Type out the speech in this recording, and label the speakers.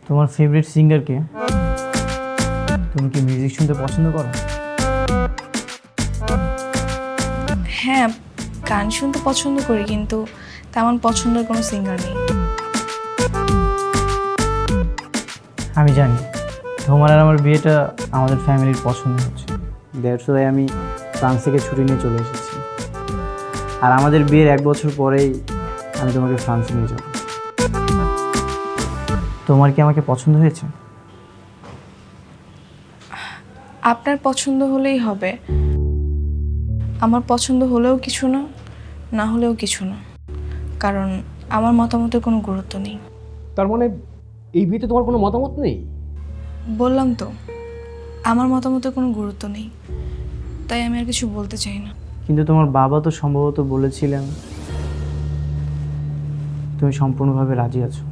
Speaker 1: তোমার favourite singer কে? তুমি কি মিউজিক শুনতে পছন্দ করো?
Speaker 2: হ্যাঁ, গান শুনতে পছন্দ করি, কিন্তু তেমন পছন্দের কোনো সিঙ্গার নেই।
Speaker 1: আমি জানি তোমার আর আমার বিয়েটা আমাদের ফ্যামিলির পছন্দ হচ্ছে, দ্যাটস ওয়াই আমি ফ্রান্স থেকে ছুটি নিয়ে চলে এসেছি। আর আমাদের বিয়ের 1 বছর পরেই আমি তোমাকে ফ্রান্সে নিয়ে যাব। তোমার কি আমাকে পছন্দ হয়েছে?
Speaker 2: আপনার পছন্দ হলেই হবে। আমার পছন্দ হলেও কিছু না, না হলেও কিছু না, কারণ আমার মতামতের কোনো গুরুত্ব নেই।
Speaker 3: তার মানে এই বিয়েতে তোমার কোনো মতামত নেই?
Speaker 2: বললাম তো, আমার মতামতের কোনো গুরুত্ব নেই, তাই আমি আর কিছু বলতে চাই না।
Speaker 1: কিন্তু তোমার বাবা তো সম্ভবত বলেছিলেন তুমি সম্পূর্ণভাবে রাজি আছো।